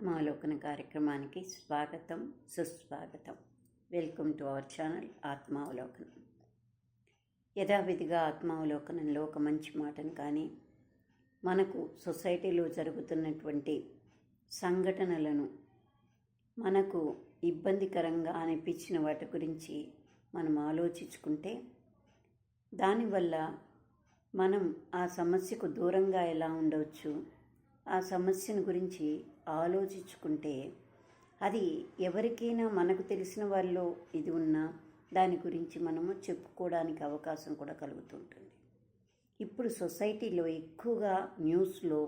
ఆత్మావలోకన కార్యక్రమానికి స్వాగతం, సుస్వాగతం. వెల్కమ్ టు అవర్ ఛానల్ ఆత్మావలోకనం. యథావిధిగా ఆత్మావలోకనంలో ఒక మంచి మాటను కానీ, మనకు సొసైటీలో జరుగుతున్నటువంటి సంఘటనలను, మనకు ఇబ్బందికరంగా అనిపించిన వాటి గురించి మనం ఆలోచించుకుంటే, దానివల్ల మనం ఆ సమస్యకు దూరంగా ఎలా ఉండవచ్చు, ఆ సమస్యను గురించి ఆలోచించుకుంటే అది ఎవరికైనా మనకు తెలిసిన వాళ్ళు ఇది ఉన్నా దాని గురించి మనము చెప్పుకోవడానికి అవకాశం కూడా కలుగుతుంటుంది. ఇప్పుడు సొసైటీలో ఎక్కువగా న్యూస్లో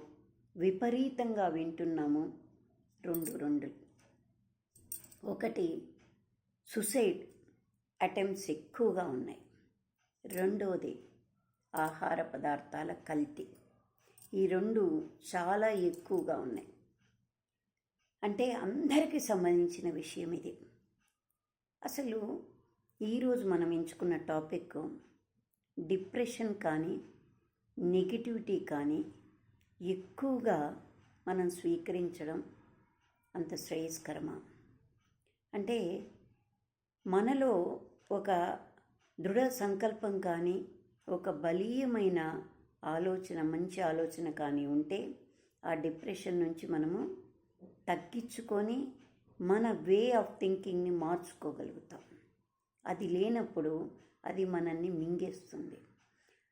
విపరీతంగా వింటున్నాము రెండు. ఒకటి, సూసైడ్ అటెంప్ట్స్ ఎక్కువగా ఉన్నాయి. రెండవది, ఆహార పదార్థాల కల్తీ. ఈ రెండు చాలా ఎక్కువగా ఉన్నాయి. అంటే అందరికీ సంబంధించిన విషయం ఇది. అసలు ఈరోజు మనం ఎంచుకున్న టాపిక్ డిప్రెషన్ కానీ, నెగిటివిటీ కానీ ఎక్కువగా మనం స్వీకరించడం అంత శ్రేయస్కరమా? అంటే మనలో ఒక దృఢ సంకల్పం కానీ, ఒక బలీయమైన ఆలోచన, మంచి ఆలోచన కానీ ఉంటే ఆ డిప్రెషన్ నుంచి మనము తగ్గించుకొని మన వే ఆఫ్ థింకింగ్ని మార్చుకోగలుగుతాం. అది లేనప్పుడు అది మనల్ని మింగేస్తుంది,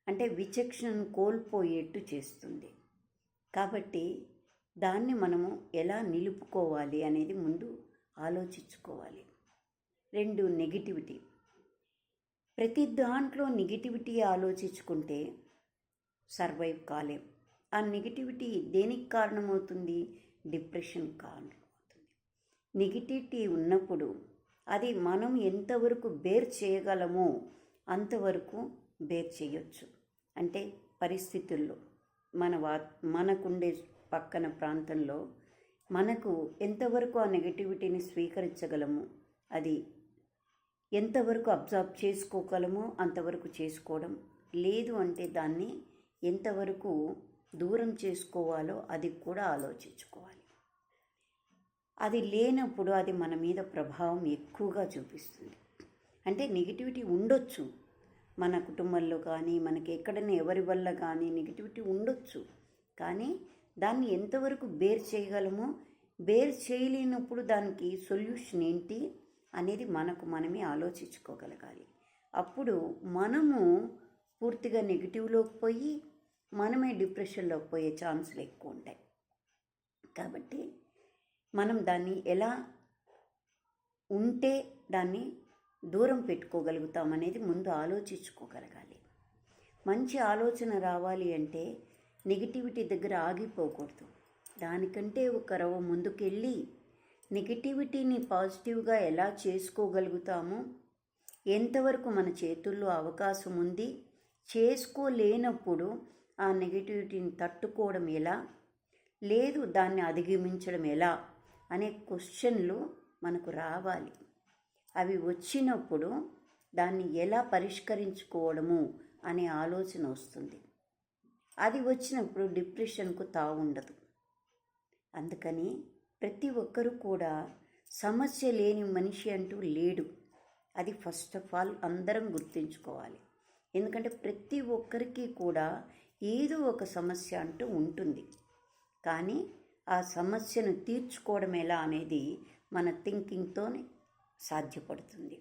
అంటే విచక్షణను కోల్పోయేట్టు చేస్తుంది. కాబట్టి దాన్ని మనము ఎలా నిలుపుకోవాలి అనేది ముందు ఆలోచించుకోవాలి. రెండు, నెగిటివిటీ. ప్రతి దాంట్లో నెగిటివిటీ ఆలోచించుకుంటే సర్వైవ్ కాలేం. ఆ నెగిటివిటీ దేనికి కారణమవుతుంది? డిప్రెషన్ కారణమవుతుంది. నెగిటివిటీ ఉన్నప్పుడు అది మనం ఎంతవరకు బేర్ చేయగలమో అంతవరకు బేర్ చేయొచ్చు. అంటే పరిస్థితుల్లో మనకుండే పక్కన ప్రాంతంలో మనకు ఎంతవరకు ఆ నెగిటివిటీని స్వీకరించగలము, అది ఎంతవరకు అబ్జర్వ్ చేసుకోగలమో అంతవరకు చేసుకోవడం, లేదు అంటే దాన్ని ఎంతవరకు దూరం చేసుకోవాలో అది కూడా ఆలోచించుకోవాలి. అది లేనప్పుడు అది మన మీద ప్రభావం ఎక్కువగా చూపిస్తుంది. అంటే నెగిటివిటీ ఉండొచ్చు, మన కుటుంబంలో కానీ, మనకి ఎక్కడైనా ఎవరి వల్ల కానీ నెగిటివిటీ ఉండొచ్చు. కానీ దాన్ని ఎంతవరకు బేర్ చేయగలమో, బేర్ చేయలేనప్పుడు దానికి సొల్యూషన్ ఏంటి అనేది మనమే ఆలోచించుకోగలగాలి. అప్పుడు మనము పూర్తిగా నెగిటివ్లోకి పోయి మనమే డిప్రెషన్లోకి పోయే ఛాన్సులు ఎక్కువ ఉంటాయి. కాబట్టి మనం దాన్ని ఎలా ఉంటే దాన్ని దూరం పెట్టుకోగలుగుతామనేది ముందు ఆలోచించుకోగలగాలి. మంచి ఆలోచన రావాలి అంటే నెగిటివిటీ దగ్గర ఆగిపోకూడదు. దానికంటే ఒక రవ్వ ముందుకెళ్ళి నెగిటివిటీని పాజిటివ్గా ఎలా చేసుకోగలుగుతామో, ఎంతవరకు మన చేతుల్లో అవకాశం ఉంది, చేసుకోలేనప్పుడు ఆ నెగిటివిటీని తట్టుకోవడం ఎలా, లేదు దాన్ని అధిగమించడం ఎలా అనే క్వశ్చన్లు మనకు రావాలి. అవి వచ్చినప్పుడు దాన్ని ఎలా పరిష్కరించుకోవడము అనే ఆలోచన వస్తుంది. అది వచ్చినప్పుడు డిప్రెషన్కు తావుండదు. అందుకని ప్రతి ఒక్కరూ కూడా సమస్య లేని మనిషి అంటూ లేడు. అది ఫస్ట్ ఆఫ్ ఆల్ అందరం గుర్తుంచుకోవాలి. ఎందుకంటే ప్రతి ఒక్కరికి కూడా ఏదో ఒక సమస్య అంటూ ఉంటుంది. కానీ ఆ సమస్యను తీర్చుకోవడం ఎలా అనేది మన థింకింగ్తోనే సాధ్యపడుతుంది.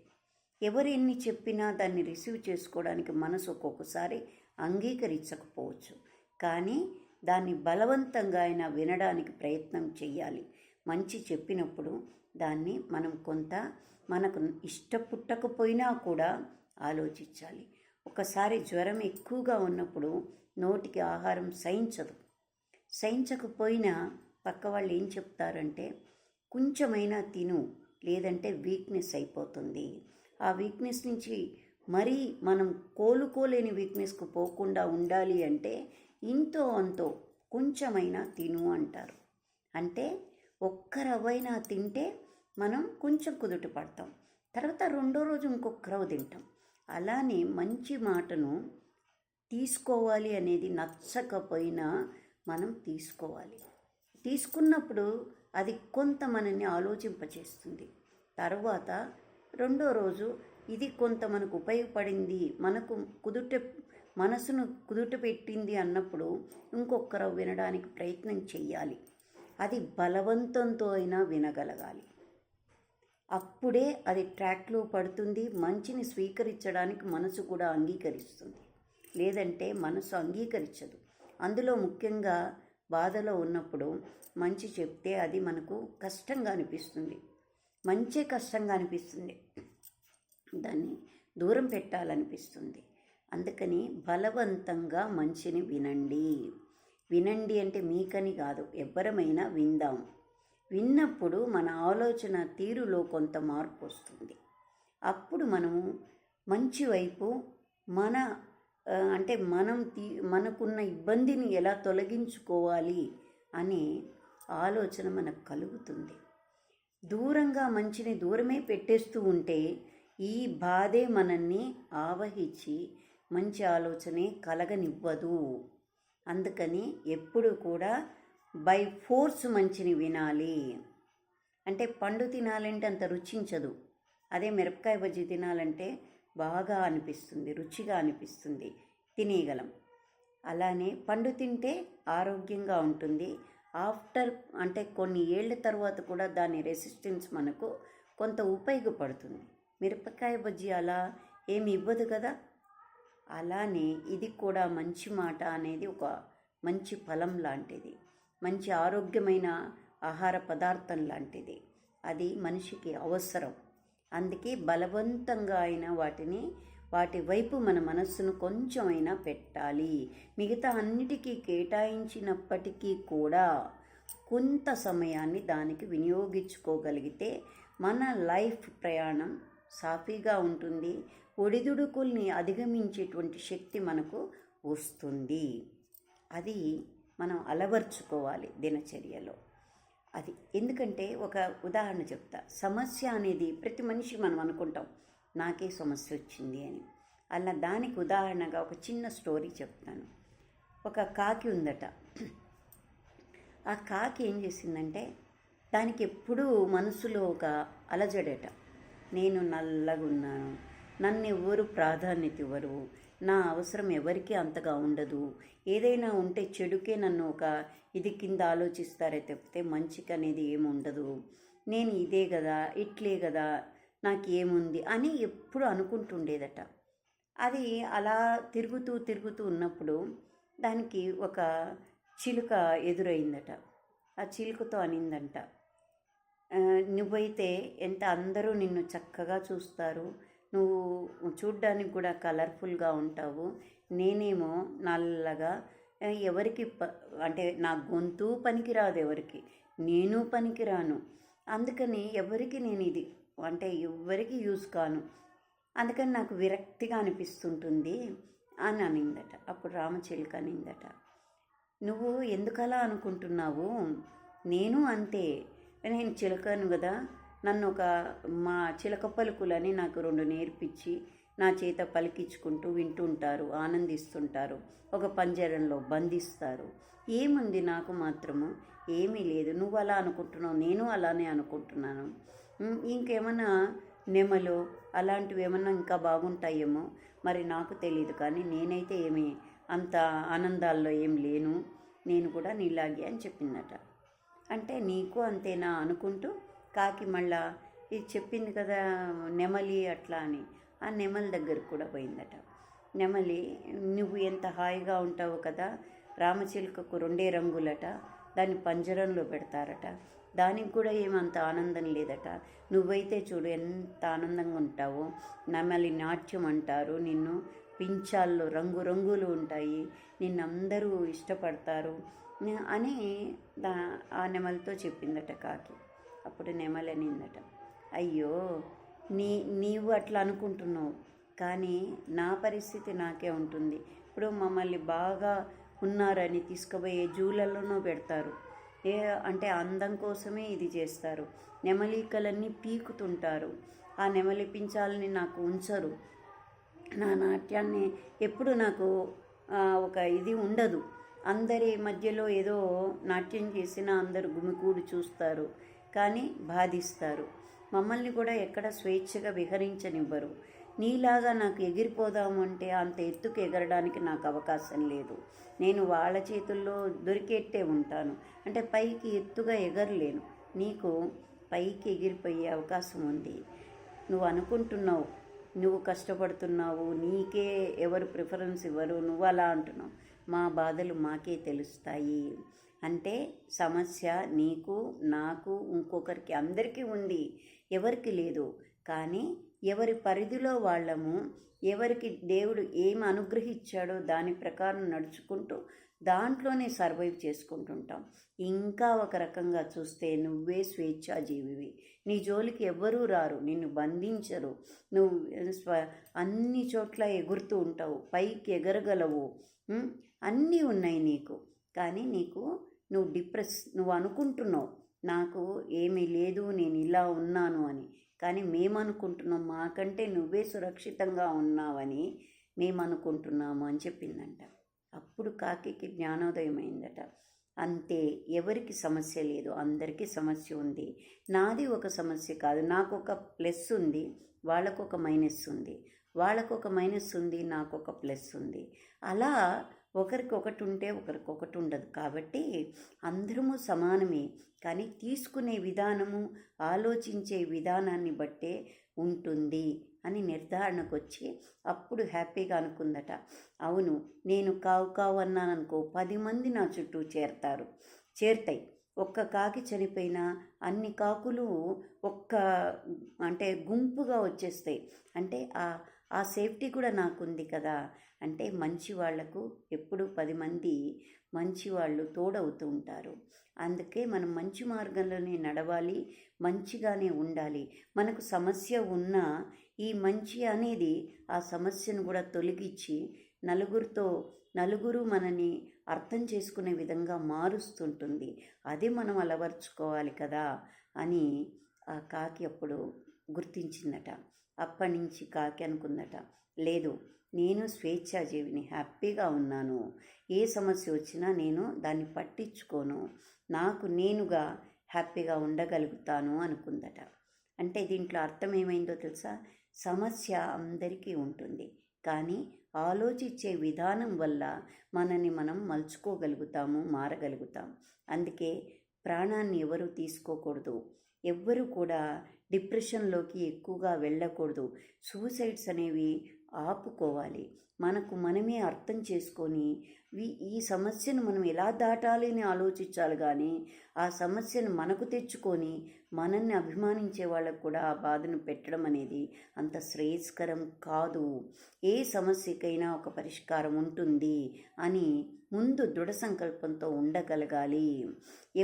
ఎవరు ఎన్ని చెప్పినా దాన్ని రిసీవ్ చేసుకోవడానికి మనసు ఒక్కొక్కసారి అంగీకరించకపోవచ్చు. కానీ దాన్ని బలవంతంగా అయినా వినడానికి ప్రయత్నం చేయాలి. మంచి చెప్పినప్పుడు దాన్ని మనం కొంత మనకు ఇష్టపుట్టకపోయినా కూడా ఆలోచించాలి. ఒకసారి జ్వరం ఎక్కువగా ఉన్నప్పుడు నోటికి ఆహారం సహించకపోయినా పక్క వాళ్ళు ఏం చెప్తారంటే, కొంచెమైనా తిను, లేదంటే వీక్నెస్ అయిపోతుంది. ఆ వీక్నెస్ నుంచి మరీ మనం కోలుకోలేని వీక్నెస్కు పోకుండా ఉండాలి అంటే ఇంతో అంతో కొంచెమైనా తిను అంటారు. అంటే ఒక్క రవ్వైనా తింటే మనం కొంచెం కుదుట పడతాం, తర్వాత రెండో రోజు ఇంకొక రవ్వ తింటాం. అలానే మంచి మాటను తీసుకోవాలి అనేది నచ్చకపోయినా మనం తీసుకోవాలి. తీసుకున్నప్పుడు అది కొంత మనల్ని ఆలోచింపచేస్తుంది. తర్వాత రెండో రోజు ఇది కొంత మనకు ఉపయోగపడింది, మనకు మనసును కుదుట పెట్టింది అన్నప్పుడు ఇంకొకరు వినడానికి ప్రయత్నం చెయ్యాలి. అది బలవంతంతో అయినా వినగలగాలి. అప్పుడే అది ట్రాక్లో పడుతుంది. మంచిని స్వీకరించడానికి మనసు కూడా అంగీకరిస్తుంది. లేదంటే మనసు అంగీకరించదు. అందులో ముఖ్యంగా బాధలో ఉన్నప్పుడు మంచి చెప్తే అది మనకు కష్టంగా అనిపిస్తుంది. మంచి కష్టంగా అనిపిస్తుంది, దాన్ని దూరం పెట్టాలనిపిస్తుంది. అందుకని బలవంతంగా మంచిని వినండి. వినండి అంటే మీకని కాదు, ఎవ్వరమైనా విందాం. విన్నప్పుడు మన ఆలోచన తీరులో కొంత మార్పు వస్తుంది. అప్పుడు మనము మంచి వైపు మన అంటే మనకున్న ఇబ్బందిని ఎలా తొలగించుకోవాలి అనే ఆలోచన మనకు కలుగుతుంది. దూరంగా మంచిని దూరమే పెట్టేస్తూ ఉంటే ఈ బాధే మనల్ని ఆవహించి మంచి ఆలోచనే కలగనివ్వదు. అందుకని ఎప్పుడు కూడా బై ఫోర్స్ మంచిని వినాలి. అంటే పండు తినాలంటే అంత రుచించదు, అదే మిరపకాయ బజ్జీ తినాలంటే బాగా అనిపిస్తుంది, రుచిగా అనిపిస్తుంది, తినేయగలం. అలానే పండు తింటే ఆరోగ్యంగా ఉంటుంది. ఆఫ్టర్ అంటే కొన్ని ఏళ్ళ తర్వాత కూడా దాని రెసిస్టెన్స్ మనకు కొంత ఉపయోగపడుతుంది. మిరపకాయ బజ్జీ అలా ఏమి ఇవ్వదు కదా. అలానే ఇది కూడా మంచి మాట అనేది ఒక మంచి ఫలం లాంటిది, మంచి ఆరోగ్యమైన ఆహార పదార్థం లాంటిది. అది మనిషికి అవసరం. అందుకే బలవంతంగా అయినా వాటి వైపు మన మనస్సును కొంచెమైనా పెట్టాలి. మిగతా అన్నిటికీ కేటాయించినప్పటికీ కూడా కొంత సమయాన్ని దానికి వినియోగించుకోగలిగితే మన లైఫ్ ప్రయాణం సాఫీగా ఉంటుంది. ఒడిదుడుకుల్ని అధిగమించేటువంటి శక్తి మనకు వస్తుంది. అది మనం అలవర్చుకోవాలి దినచర్యలో. అది ఎందుకంటే ఒక ఉదాహరణ చెప్తా. సమస్య అనేది ప్రతి మనిషి మనం అనుకుంటాం నాకే సమస్య వచ్చింది అని. అలా దానికి ఉదాహరణగా ఒక చిన్న స్టోరీ చెప్తాను. ఒక కాకి ఉందట. ఆ కాకి ఏం చేసిందంటే దానికి ఎప్పుడూ మనసులో ఒక అలజడట. నేను నల్లగున్నాను, నన్ను ఎవరు ప్రాధాన్యత ఇవ్వరు, నా అవసరం ఎవరికీ అంతగా ఉండదు, ఏదైనా ఉంటే చెడుకే నన్ను ఒక ఇది కింద ఆలోచిస్తారే తప్పితే మంచికి అనేది ఏముండదు, నేను ఇదే కదా ఇట్లే కదా నాకేముంది అని ఎప్పుడు అనుకుంటుండేదట. అది అలా తిరుగుతూ ఉన్నప్పుడు దానికి ఒక చిలుక ఎదురైందట. ఆ చిలుకతో అనిందంట, నువ్వైతే ఎంత అందరూ నిన్ను చక్కగా చూస్తారు, నువ్వు చూడ్డానికి కూడా కలర్ఫుల్గా ఉంటావు, నేనేమో నల్లగా, ఎవరికి అంటే నా గొంతు పనికిరాదు, ఎవరికి నేను పనికిరాను, అందుకని ఎవరికి నేను ఇది అంటే ఎవరికి యూజ్ కాను, అందుకని నాకు విరక్తిగా అనిపిస్తుంటుంది అని అనిందట. అప్పుడు రామచిలుక అనిందట, నువ్వు ఎందుకలా అనుకుంటున్నావు, నేను అంతే, నేను చిలకను కదా, నన్ను మా చిలక పలుకులని నాకు 2 నేర్పించి నా చేత పలికించుకుంటూ వింటుంటారు, ఆనందిస్తుంటారు, ఒక పంజరంలో బంధిస్తారు, ఏముంది నాకు మాత్రము ఏమీ లేదు, నువ్వు అలా అనుకుంటున్నావు, నేను అలానే అనుకుంటున్నాను, ఇంకేమన్నా నెమలు అలాంటివి ఏమన్నా ఇంకా బాగుంటాయేమో మరి నాకు తెలియదు, కానీ నేనైతే ఏమీ అంత ఆనందాల్లో ఏం లేను, నేను కూడా నీలాగే అని చెప్పిందట. అంటే నీకు అంతేనా అనుకుంటూ కాకి మళ్ళా ఇది చెప్పింది కదా నెమలి అట్లా అని ఆ నెమలి దగ్గరకు కూడా పోయిందట. నెమలి, నువ్వు ఎంత హాయిగా ఉంటావు కదా, రామచిలుకకు 2 రంగులట, దాన్ని పంజరంలో పెడతారట, దానికి కూడా ఏమంత ఆనందం లేదట, నువ్వైతే చూడు ఎంత ఆనందంగా ఉంటావో, నెమలి నాట్యం అంటారు నిన్ను, పించాల్లో రంగురంగులు ఉంటాయి, నిన్నందరూ ఇష్టపడతారు అని ఆ నెమలితో చెప్పిందట కాకి. అప్పుడు నెమలి అనిందట, అయ్యో నీవు అట్లా అనుకుంటున్నావు, కానీ నా పరిస్థితి నాకే ఉంటుంది. ఇప్పుడు మమ్మల్ని బాగా ఉన్నారని తీసుకుపోయే జూలలోనూ పెడతారు, అంటే అందం కోసమే ఇది చేస్తారు, నెమలికలన్నీ పీకుతుంటారు, ఆ నెమలి పించాలని నాకు ఉంచరు, నా నాట్యాన్ని ఎప్పుడు నాకు ఒక ఇది ఉండదు, అందరి మధ్యలో ఏదో నాట్యం చేసినా అందరూ గుమికూడి చూస్తారు, కానీ బాధిస్తారు. మమ్మల్ని కూడా ఎక్కడ స్వేచ్ఛగా విహరించనివ్వరు. నీలాగా నాకు ఎగిరిపోదాము అంటే అంత ఎత్తుకు ఎగరడానికి నాకు అవకాశం లేదు. నేను వాళ్ళ చేతుల్లో దొరికేట్టే ఉంటాను. అంటే పైకి ఎత్తుగా ఎగరలేను. నీకు పైకి ఎగిరిపోయే అవకాశం ఉంది. నువ్వు అనుకుంటున్నావు, నువ్వు కష్టపడుతున్నావు, నీకే ఎవరు ప్రిఫరెన్స్ ఇవ్వరు, నువ్వు అలా అంటున్నావు. మా బాధలు మాకే తెలుస్తాయి. అంటే సమస్య నీకు, నాకు, ఇంకొకరికి, అందరికీ ఉంది, ఎవరికి లేదు. కానీ ఎవరి పరిధిలో వాళ్ళము, ఎవరికి దేవుడు ఏమి అనుగ్రహించాడో దాని ప్రకారం నడుచుకుంటూ దాంట్లోనే సర్వైవ్ చేసుకుంటుంటాం. ఇంకా ఒక రకంగా చూస్తే నువ్వే స్వేచ్ఛాజీవివి. నీ జోలికి ఎవ్వరూ రారు, నిన్ను బంధించరు. నువ్వు అన్ని చోట్ల ఎగురుతూ ఉంటావు, పైకి ఎగరగలవు, అన్నీ ఉన్నాయి నీకు. కానీ నువ్వు అనుకుంటున్నావు నాకు ఏమీ లేదు, నేను ఇలా ఉన్నాను అని. కానీ మేమనుకుంటున్నాం మాకంటే నువ్వే సురక్షితంగా ఉన్నావని మేమనుకుంటున్నాము అని చెప్పిందంట. అప్పుడు కాకి జ్ఞానోదయం అయిందట. అంతే, ఎవరికి సమస్య లేదు, అందరికీ సమస్య ఉంది. నాది ఒక సమస్య కాదు, నాకు ఒక ప్లస్ ఉంది, వాళ్ళకొక మైనస్ ఉంది, వాళ్ళకొక మైనస్ ఉంది, నాకు ఒక ప్లస్ ఉంది. అలా ఒకరికొకటి ఉంటే ఒకరికొకటి ఉండదు. కాబట్టి అందరము సమానమే. కానీ తీసుకునే విధానము, ఆలోచించే విధానాన్ని బట్టే ఉంటుంది అని నిర్ధారణకు వచ్చి అప్పుడు హ్యాపీగా అనుకుందట. అవును, నేను కావు అన్నాననుకో 10 మంది నా చుట్టూ చేరుతాయి. ఒక్క కాకి చనిపోయినా అన్ని కాకులు అంటే గుంపుగా వచ్చేస్తాయి. అంటే ఆ సేఫ్టీ కూడా నాకుంది కదా. అంటే మంచి వాళ్లకు ఎప్పుడు 10 మంది మంచి వాళ్ళు తోడవుతూ ఉంటారు. అందుకే మనం మంచి మార్గంలోనే నడవాలి, మంచిగానే ఉండాలి. మనకు సమస్య ఉన్నా ఈ మంచి అనేది ఆ సమస్యను కూడా తొలగించి నలుగురు మనని అర్థం చేసుకునే విధంగా మారుస్తుంటుంది. అది మనం అలవర్చుకోవాలి కదా అని ఆ కాకి అప్పుడు గుర్తించిందట. అప్పటి నుంచి కాకి అనుకుందట, లేదు, నేను స్వేచ్ఛాజీవిని, హ్యాపీగా ఉన్నాను. ఏ సమస్య వచ్చినా నేను దాన్ని పట్టించుకోను, నాకు నేనుగా హ్యాపీగా ఉండగలుగుతాను అనుకుందట. అంటే దీంట్లో అర్థం ఏమైందో తెలుసా? సమస్య అందరికీ ఉంటుంది, కానీ ఆలోచించే విధానం వల్ల మనని మనం మలుచుకోగలుగుతాము, మారగలుగుతాం. అందుకే ప్రాణాన్ని ఎవరు తీసుకోకూడదు, ఎవ్వరూ కూడా డిప్రెషన్లోకి ఎక్కువగా వెళ్ళకూడదు. సూసైడ్స్ అనేవి ఆపుకోవాలి. మనకు మనమే అర్థం చేసుకొని ఈ సమస్యను మనం ఎలా దాటాలి అని ఆలోచించాలి. కానీ ఆ సమస్యను మనకు తెచ్చుకొని మనల్ని అభిమానించే వాళ్ళకు కూడా ఆ బాధను పెట్టడం అనేది అంత శ్రేయస్కరం కాదు. ఏ సమస్యకైనా ఒక పరిష్కారం ఉంటుంది అని ముందు దృఢ సంకల్పంతో ఉండగలగాలి.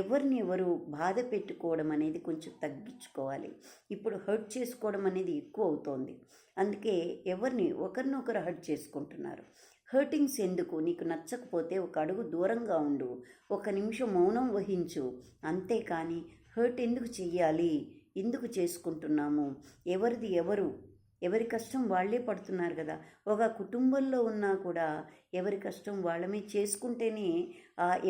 ఎవరు బాధ పెట్టుకోవడం అనేది కొంచెం తగ్గించుకోవాలి. ఇప్పుడు హర్ట్ చేసుకోవడం అనేది ఎక్కువ అవుతోంది. అందుకే ఒకరినొకరు హర్ట్ చేసుకుంటున్నారు. హర్టింగ్స్ ఎందుకు? నీకు నచ్చకపోతే ఒక అడుగు దూరంగా ఉండు, 1 నిమిషం మౌనం వహించు. అంతేకాని హర్ట్ ఎందుకు చెయ్యాలి, ఎందుకు చేసుకుంటున్నాము? ఎవరి కష్టం వాళ్ళే పడుతున్నారు కదా. ఒక కుటుంబంలో ఉన్నా కూడా ఎవరి కష్టం వాళ్ళమే చేసుకుంటేనే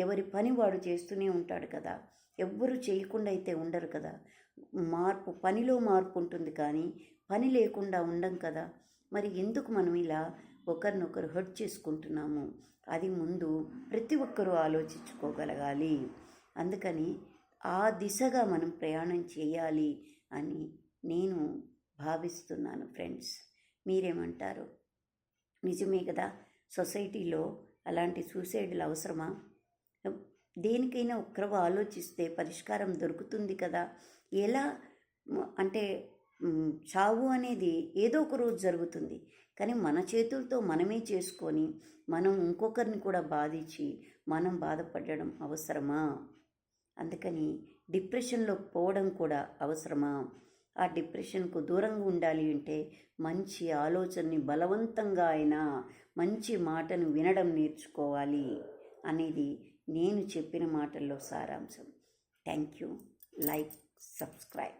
ఎవరి పని వాడు చేస్తూనే ఉంటాడు కదా. ఎవ్వరు చేయకుండా అయితే ఉండరు కదా. పనిలో మార్పు ఉంటుంది, కానీ పని లేకుండా ఉండం కదా. మరి ఎందుకు మనం ఇలా ఒకరినొకరు హర్ట్ చేసుకుంటున్నాము? అది ముందు ప్రతి ఒక్కరూ ఆలోచించుకోగలగాలి. అందుకని ఆ దిశగా మనం ప్రయాణం చేయాలి అని నేను భావిస్తున్నాను. ఫ్రెండ్స్, మీరేమంటారు? నిజమే కదా, సొసైటీలో అలాంటి సూసైడ్లు అవసరమా? దేనికైనా ఒక్కరు ఆలోచిస్తే పరిష్కారం దొరుకుతుంది కదా. ఎలా అంటే చావు అనేది ఏదో ఒక రోజు జరుగుతుంది, కానీ మన చేతులతో మనమే చేసుకొని మనం ఇంకొకరిని కూడా బాధించి మనం బాధపడడం అవసరమా? అందుకని డిప్రెషన్లో పోవడం కూడా అవసరమా? ఆ డిప్రెషన్కు దూరంగా ఉండాలి అంటే మంచి ఆలోచనని బలవంతంగా అయినా మంచి మాటను వినడం నేర్చుకోవాలి అనేది నేను చెప్పిన మాటల్లో సారాంశం. Thank you. Like, subscribe.